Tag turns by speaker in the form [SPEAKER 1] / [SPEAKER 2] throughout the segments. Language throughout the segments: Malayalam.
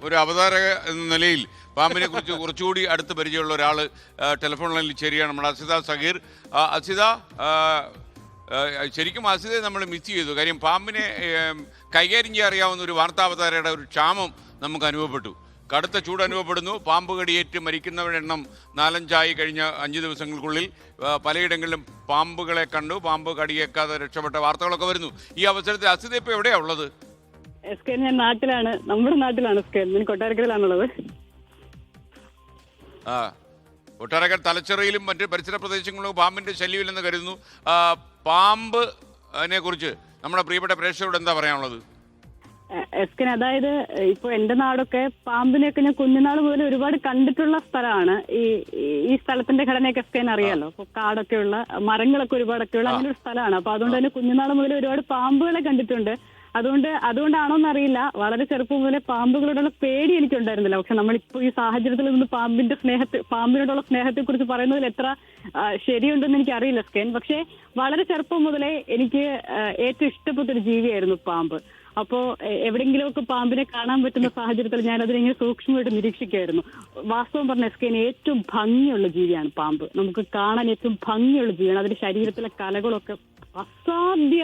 [SPEAKER 1] ഒരു അവതാരക എന്ന നിലയിൽ പാമ്പിനെ കുറിച്ച് കുറച്ചുകൂടി അടുത്ത് പരിചയമുള്ള ഒരാൾ ടെലിഫോൺ ലൈനിൽ ചേരുകയാണ്. നമ്മുടെ അസിത സഗീർ. അസിത, ശരിക്കും അസിതയെ നമ്മൾ മിസ് ചെയ്തു. കാര്യം പാമ്പിനെ കൈകാര്യം ചെയ്യാൻ അറിയാവുന്ന ഒരു വാർത്താവതാരയുടെ ഒരു ക്ഷാമം നമുക്ക് അനുഭവപ്പെട്ടു. കടുത്ത ചൂട് അനുഭവപ്പെടുന്നു. പാമ്പ് കടിയേറ്റ് മരിക്കുന്നവരുടെ എണ്ണം 4-5 കഴിഞ്ഞ 5 ദിവസങ്ങൾക്കുള്ളിൽ. പലയിടങ്ങളിലും പാമ്പുകളെ കണ്ടു, പാമ്പ് കടിയേക്കാതെ രക്ഷപ്പെട്ട വാർത്തകളൊക്കെ വരുന്നു. ഈ അവസരത്തിൽ അസിത ഇപ്പോൾ എവിടെയാണ് ഉള്ളത്?
[SPEAKER 2] ഞാൻ നാട്ടിലാണ്, നമ്മുടെ നാട്ടിലാണ്. ഞാൻ കൊട്ടാരക്കരയിലാണുള്ളത്.
[SPEAKER 1] കൊട്ടാരക്കര തലച്ചിറയിലും മറ്റ് പരിസര പ്രദേശങ്ങളിലും പാമ്പിന്റെ ശല്യമില്ലെന്ന് കരുതുന്നു. പാമ്പിനെ കുറിച്ച് നമ്മുടെ പ്രിയപ്പെട്ട പ്രേക്ഷകരോട് എന്താ പറയാനുള്ളത്?
[SPEAKER 2] അതായത് ഇപ്പൊ എന്റെ നാടൊക്കെ പാമ്പിനെയൊക്കെ ഞാൻ കുഞ്ഞുനാൾ മുതൽ ഒരുപാട് കണ്ടിട്ടുള്ള സ്ഥലമാണ്. ഈ സ്ഥലത്തിന്റെ ഘടനയൊക്കെ എസ്കേൻ അറിയാലോ. അപ്പൊ കാടൊക്കെയുള്ള മരങ്ങളൊക്കെ ഒരുപാടൊക്കെയുള്ള അങ്ങനെ ഒരു സ്ഥലമാണ്. അപ്പൊ അതുകൊണ്ട് തന്നെ കുഞ്ഞുനാൾ മുതൽ ഒരുപാട് പാമ്പുകളെ കണ്ടിട്ടുണ്ട്. അതുകൊണ്ടാണോന്ന് അറിയില്ല, വളരെ ചെറുപ്പം മുതലേ പാമ്പുകളോടുള്ള പേടി എനിക്കുണ്ടായിരുന്നില്ല. പക്ഷെ നമ്മളിപ്പോ ഈ സാഹചര്യത്തിൽ നിന്ന് പാമ്പിനോടുള്ള സ്നേഹത്തെ കുറിച്ച് പറയുന്നതിൽ എത്ര ശരിയുണ്ടെന്ന് എനിക്ക് അറിയില്ല സ്കേൻ. പക്ഷെ വളരെ ചെറുപ്പം മുതലേ എനിക്ക് ഏറ്റവും ഇഷ്ടപ്പെട്ടൊരു ജീവിയായിരുന്നു പാമ്പ്. അപ്പോ എവിടെയെങ്കിലുമൊക്കെ പാമ്പിനെ കാണാൻ പറ്റുന്ന സാഹചര്യത്തിൽ ഞാൻ അതിനെ സൂക്ഷ്മമായിട്ട് നിരീക്ഷിക്കുമായിരുന്നു. വാസ്തവം പറഞ്ഞ എസ്കേൻ ഏറ്റവും ഭംഗിയുള്ള ജീവിയാണ് പാമ്പ്. നമുക്ക് കാണാൻ ഏറ്റവും ഭംഗിയുള്ള ജീവിയാണ്. അതിന്റെ ശരീരത്തിലെ കലകളൊക്കെ അസാധ്യ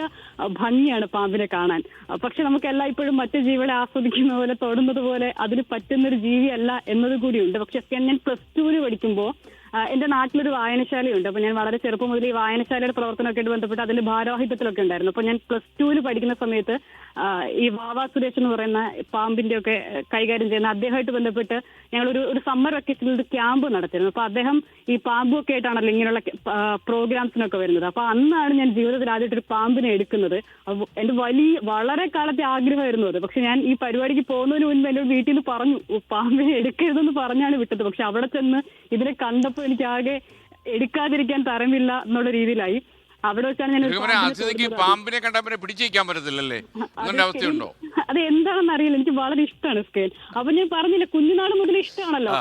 [SPEAKER 2] ഭംഗിയാണ് പാമ്പിനെ കാണാൻ. പക്ഷെ നമുക്ക് എല്ലായ്പ്പോഴും മറ്റു ജീവികളെ ആസ്വദിക്കുന്ന പോലെ തൊടുന്നത് പോലെ അതിന് പറ്റുന്നൊരു ജീവിയല്ല എന്നത് കൂടിയുണ്ട്. പക്ഷെ ഞാൻ +2 പഠിക്കുമ്പോൾ എന്റെ നാട്ടിലൊരു വായനശാലയുണ്ട്. അപ്പൊ ഞാൻ വളരെ ചെറുപ്പം മുതൽ ഈ വായനശാലയുടെ പ്രവർത്തനമൊക്കെ ആയിട്ട് ബന്ധപ്പെട്ട് അതിന്റെ ഭാരവാഹിത്വത്തിലൊക്കെ ഉണ്ടായിരുന്നു. അപ്പൊ ഞാൻ +2 പഠിക്കുന്ന സമയത്ത് ഈ വാവാ സുരേഷ് എന്ന് പറയുന്ന പാമ്പിന്റെ ഒക്കെ കൈകാര്യം ചെയ്യുന്ന അദ്ദേഹമായിട്ട് ബന്ധപ്പെട്ട് ഞങ്ങൾ ഒരു സമ്മർ വെക്കേഷനിൽ ഒരു ക്യാമ്പ് നടത്തിയിരുന്നു. അപ്പൊ അദ്ദേഹം ഈ പാമ്പൊക്കെ ആയിട്ടാണല്ലോ ഇങ്ങനെയുള്ള പ്രോഗ്രാംസിനൊക്കെ വരുന്നത്. അപ്പൊ അന്നാണ് ഞാൻ ജീവിതത്തിൽ ആദ്യമായിട്ട് ഒരു പാമ്പിനെ എടുക്കുന്നത്. എന്റെ വളരെ കാലത്തെ ആഗ്രഹമായിരുന്നു അത്. പക്ഷെ ഞാൻ ഈ പരിപാടിക്ക് പോകുന്നതിന് മുൻപ് എന്റെ വീട്ടിൽ നിന്ന് പറഞ്ഞു പാമ്പിനെ എടുക്കരുതെന്ന് പറഞ്ഞാണ് വിട്ടത്. പക്ഷെ അവിടെ ചെന്ന് ഇതിനെ കണ്ടപ്പോൾ എനിക്ക് ആകെ എടുക്കാതിരിക്കാൻ തരമില്ല എന്നുള്ള രീതിയിലായി. അവിടെ വെച്ചാണ് ഞാൻ
[SPEAKER 1] പാമ്പിനെ കണ്ടാൽ പിടിച്ചേക്കാൻ പറ്റത്തില്ലല്ലേ, അങ്ങനെ അവസ്ഥയുണ്ടോ?
[SPEAKER 2] അത് എന്താണെന്ന് അറിയില്ല, എനിക്ക് വളരെ ഇഷ്ടമാണ് സ്കേൻ. അപ്പൊ ഞാൻ പറഞ്ഞില്ല കുഞ്ഞുനാൾ മുതൽ ഇഷ്ടമാണല്ലോ.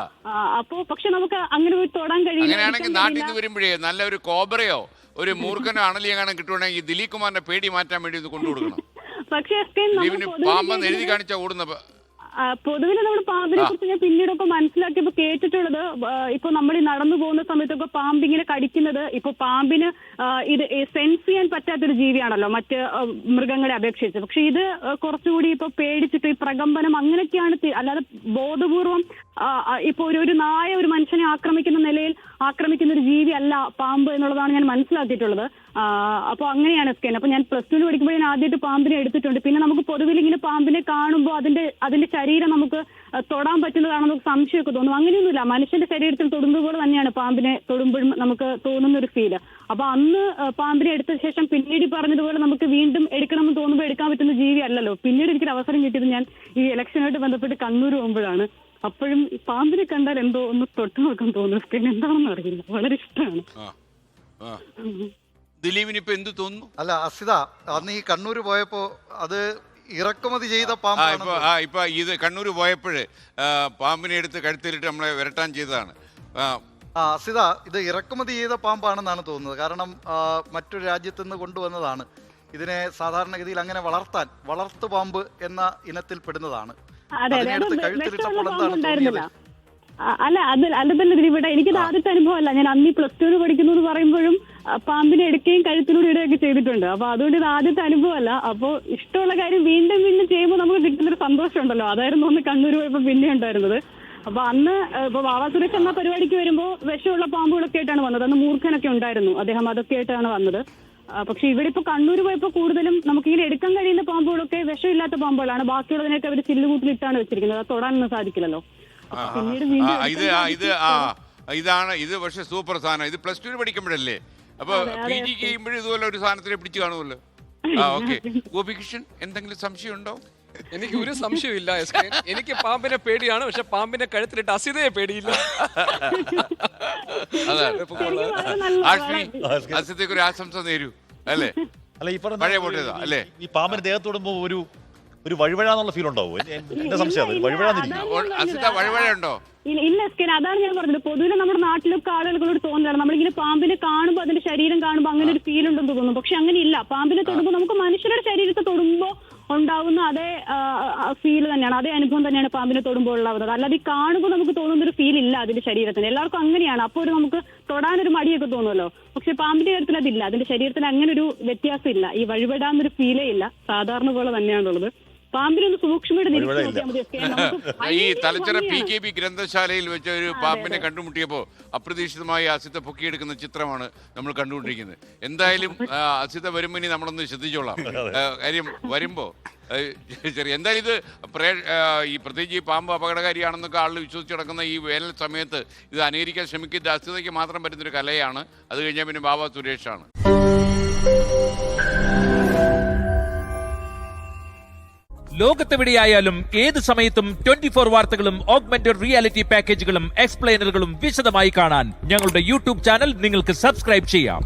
[SPEAKER 2] അപ്പൊ പക്ഷെ നമുക്ക് അങ്ങനെ പോയി തൊടാൻ കഴിയില്ല.
[SPEAKER 1] അങ്ങനെയാണെങ്കിൽ നാട്ടിൽ നിന്ന് വരുമ്പോഴേ നല്ല ഒരു കോബ്രയോ ഒരു മൂർഖനോ അണലിയോ കാണാൻ കിട്ടുവാണെങ്കിൽ ദിലീപ് കുമാറിന്റെ പേടി മാറ്റാൻ വേണ്ടി ഇത് കൊണ്ടുകൊടുക്കണം.
[SPEAKER 2] പക്ഷേ
[SPEAKER 1] പാമ്പെന്ന് എഴുതി കാണിച്ചാൽ ഓടുന്ന
[SPEAKER 2] പൊതുവിൽ നമ്മൾ പാമ്പിനെ കുറിച്ച് ഞാൻ പിന്നീടൊക്കെ മനസ്സിലാക്കിയപ്പോ കേട്ടിട്ടുള്ളത്, ഇപ്പൊ നമ്മൾ ഈ നടന്നു പോകുന്ന സമയത്തൊക്കെ പാമ്പിങ്ങനെ കടിക്കുന്നത്, ഇപ്പൊ പാമ്പിന് ഇത് സെൻസ് ചെയ്യാൻ പറ്റാത്തൊരു ജീവിയാണല്ലോ മറ്റ് മൃഗങ്ങളെ അപേക്ഷിച്ച്. പക്ഷെ ഇത് കുറച്ചുകൂടി ഇപ്പൊ പേടിച്ചിട്ട് ഈ പ്രകമ്പനം അങ്ങനെയൊക്കെയാണ്, അല്ലാതെ ബോധപൂർവം ഇപ്പൊ ഒരു നായ ഒരു മനുഷ്യനെ ആക്രമിക്കുന്ന നിലയിൽ ആക്രമിക്കുന്ന ഒരു ജീവി അല്ല പാമ്പ് എന്നുള്ളതാണ് ഞാൻ മനസ്സിലാക്കിയിട്ടുള്ളത്. അപ്പൊ അങ്ങനെയാണ് സ്കേൻ. അപ്പൊ ഞാൻ +2 പഠിക്കുമ്പോൾ ഞാൻ ആദ്യമായിട്ട് പാമ്പിനെ എടുത്തിട്ടുണ്ട്. പിന്നെ നമുക്ക് പൊതുവിൽ ഇങ്ങനെ പാമ്പിനെ കാണുമ്പോൾ അതിന്റെ ശരീരം നമുക്ക് തൊടാൻ പറ്റുന്നതാണെന്ന് നമുക്ക് സംശയമൊക്കെ തോന്നും. അങ്ങനെയൊന്നുമില്ല, മനുഷ്യന്റെ ശരീരത്തിൽ തൊടുന്നത് പോലെ തന്നെയാണ് പാമ്പിനെ തൊടുമ്പോഴും നമുക്ക് തോന്നുന്ന ഒരു ഫീല്. അപ്പൊ അന്ന് പാമ്പിനെ എടുത്ത ശേഷം പിന്നീട് പറഞ്ഞതുപോലെ നമുക്ക് വീണ്ടും എടുക്കണമെന്ന് തോന്നുമ്പോൾ എടുക്കാൻ പറ്റുന്ന ജീവി അല്ലല്ലോ. പിന്നീട് എനിക്കൊരു അവസരം കിട്ടിയത് ഞാൻ ഈ ഇലക്ഷനായിട്ട് ബന്ധപ്പെട്ട് കണ്ണൂർ പോകുമ്പോഴാണ്. അപ്പോഴും പാമ്പിനെ കണ്ടാൽ എന്തോ ഒന്ന് തൊട്ടു നോക്കാൻ തോന്നുന്നു. എന്താണെന്ന് അറിയില്ല, വളരെ ഇഷ്ടമാണ്.
[SPEAKER 1] ദിലീപിന് ഇപ്പൊ എന്ത് തോന്നുന്നു?
[SPEAKER 3] അല്ല അസിത, അന്ന് ഈ കണ്ണൂർ പോയപ്പോ അത് ഇറക്കുമതി ചെയ്ത പാമ്പ്
[SPEAKER 1] ഇപ്പൊ ഇത് കണ്ണൂർ പോയപ്പോഴേ പാമ്പിനെ എടുത്ത് കഴുത്തിലിട്ട് നമ്മളെ വിരട്ടാൻ ചെയ്തതാണ്.
[SPEAKER 3] അസിത, ഇത് ഇറക്കുമതി ചെയ്ത പാമ്പാണെന്നാണ് തോന്നുന്നത്. കാരണം മറ്റൊരു രാജ്യത്ത് നിന്ന് കൊണ്ടുവന്നതാണ്. ഇതിനെ സാധാരണഗതിയിൽ അങ്ങനെ വളർത്തു പാമ്പ് എന്ന ഇനത്തിൽ പെടുന്നതാണ്. കഴുത്തിലിട്ടപ്പോൾ എന്താണ് തോന്നിയത്?
[SPEAKER 2] അല്ല അത് തന്നെ ഇവിടെ എനിക്കത് ആദ്യത്തെ അനുഭവമല്ല. ഞാൻ അന്ന് +2 പഠിക്കുന്നു എന്ന് പറയുമ്പോഴും പാമ്പിനെ എടുക്കുകയും കഴുത്തിലൂടെ ഇടുകയൊക്കെ ചെയ്തിട്ടുണ്ട്. അപ്പൊ അതുകൊണ്ട് ഇത് ആദ്യത്തെ അനുഭവമല്ല. അപ്പൊ ഇഷ്ടമുള്ള കാര്യം വീണ്ടും ചെയ്യുമ്പോൾ നമുക്ക് കിട്ടുന്നൊരു സന്തോഷം ഉണ്ടല്ലോ. അതായിരുന്നു ഒന്ന് കണ്ണൂർ പോയപ്പോ പിന്നെ ഉണ്ടായിരുന്നത്. അപ്പൊ അന്ന് ഇപ്പൊ വാവാ സുരേഷ് എന്ന പരിപാടിക്ക് വരുമ്പോൾ വിഷമുള്ള പാമ്പുകളൊക്കെ ആയിട്ടാണ് വന്നത്. അന്ന് മൂർഖനൊക്കെ ഉണ്ടായിരുന്നു, അദ്ദേഹം അതൊക്കെ ആയിട്ടാണ് വന്നത്. പക്ഷെ ഇവിടെ ഇപ്പൊ കണ്ണൂർ പോയപ്പോ കൂടുതലും നമുക്കിങ്ങനെ എടുക്കാൻ കഴിയുന്ന പാമ്പുകളൊക്കെ വിഷമില്ലാത്ത പാമ്പുകളാണ്. ബാക്കിയുള്ളതിനൊക്കെ അവർ ചില്ലുകൂട്ടിലിട്ടാണ് വെച്ചിരിക്കുന്നത്. അത് തൊടാനൊന്നും സാധിക്കില്ലല്ലോ.
[SPEAKER 1] ഇത് പക്ഷെ സൂപ്പർ സാധനം. ഇത് +2 പഠിക്കുമ്പോഴല്ലേ, അപ്പൊ PG ചെയ്യുമ്പോഴും ഇതുപോലെ ഒരു സാധനത്തിനെ പിടിച്ചു കാണുമല്ലോ. ഓക്കെ, ഗോപികൃഷ്ണൻ എന്തെങ്കിലും സംശയം ഉണ്ടോ?
[SPEAKER 4] എനിക്ക് ഒരു സംശയമില്ല. എനിക്ക് പാമ്പിനെ പേടിയാണ്, പക്ഷെ പാമ്പിനെ കഴുത്തിലിട്ട് അസിതയെ പേടിയില്ല.
[SPEAKER 1] അസിതയ്ക്ക് ഒരു ആശംസ നേരൂ അല്ലേ?
[SPEAKER 5] അല്ല, ഈ
[SPEAKER 1] പഴയ പോട്ടേതാ അല്ലേ?
[SPEAKER 5] ഈ പാമ്പിന് ദേഹത്തോടുമ്പോ ഒരു വഴുവഴാന്നുള്ള ഫീൽ ഉണ്ടാവും. എന്റെ സംശയം
[SPEAKER 1] വഴുവഴുണ്ടോ?
[SPEAKER 2] ഇല്ല സ്കേൻ, അതാണ് ഞാൻ പറഞ്ഞത്. പൊതുവെ നമ്മുടെ നാട്ടിലൊക്കെ ആളുകളോട് തോന്നുന്നതാണ് നമ്മളിങ്ങനെ പാമ്പിനെ കാണുമ്പോൾ അതിന്റെ ശരീരം കാണുമ്പോൾ അങ്ങനെ ഒരു ഫീൽ ഉണ്ടെന്ന് തോന്നുന്നു. പക്ഷെ അങ്ങനെ ഇല്ല. പാമ്പിനെ തൊടുമ്പോൾ നമുക്ക് മനുഷ്യരുടെ ശരീരത്തെ തൊടുമ്പോൾ ഉണ്ടാവുന്ന അതേ ഫീൽ തന്നെയാണ്, അതേ അനുഭവം തന്നെയാണ് പാമ്പിനെ തൊടുമ്പോൾ ഉള്ളത്. അല്ലാതെ ഈ കാണുമ്പോൾ നമുക്ക് തോന്നുന്ന ഒരു ഫീൽ ഇല്ല അതിന്റെ ശരീരത്തിന്. എല്ലാവർക്കും അങ്ങനെയാണ്. അപ്പോൾ ഒരു നമുക്ക് തൊടാനൊരു മടിയൊക്കെ തോന്നുമല്ലോ. പക്ഷെ പാമ്പിന്റെ കാര്യത്തിൽ അതില്ല. അതിന്റെ ശരീരത്തിന് അങ്ങനെ ഒരു വ്യത്യാസം ഇല്ല. ഈ വഴിപെടാന്നൊരു ഫീലേ ഇല്ല. സാധാരണ പോലെ തന്നെയാണുള്ളത്. പാമ്പിനൊന്ന് സൂക്ഷ്മമായിട്ട് നിരീക്ഷിച്ച് നോക്കിയാൽ മതി.
[SPEAKER 1] ഈ തലച്ചിറ PKB ഗ്രന്ഥശാലയിൽ വെച്ച ഒരു പാമ്പിനെ കണ്ടുമുട്ടിയപ്പോൾ അപ്രതീക്ഷിതമായി അസിത പൊക്കിയെടുക്കുന്ന ചിത്രമാണ് നമ്മൾ കണ്ടുകൊണ്ടിരിക്കുന്നത്. എന്തായാലും അസിത വരുമ്പോൾ ഇനി നമ്മളൊന്ന് ശ്രദ്ധിച്ചോളാം. കാര്യം വരുമ്പോ എന്തായാലും ഇത് ഈ പ്രത്യേകിച്ച് ഈ പാമ്പ് അപകടകാരിയാണെന്നൊക്കെ ആളുകൾ വിശ്വസിച്ച് നടക്കുന്ന ഈ വേനൽ സമയത്ത് ഇത് അനുകരിക്കാൻ ശ്രമിക്കുന്നത് അസിതയ്ക്ക് മാത്രം പറ്റുന്നൊരു കലയാണ്. അത് കഴിഞ്ഞാൽ പിന്നെ ബാബ സുരേഷാണ്.
[SPEAKER 6] ലോകത്തെവിടെയായാലും ഏത് സമയത്തും 24 വാർത്തകളും ഓഗ്മെന്റഡ് റിയാലിറ്റി പാക്കേജുകളും എക്സ്പ്ലെയിനറുകളും വിശദമായി കാണാൻ ഞങ്ങളുടെ യൂട്യൂബ് ചാനൽ നിങ്ങൾക്ക് സബ്സ്ക്രൈബ് ചെയ്യാം.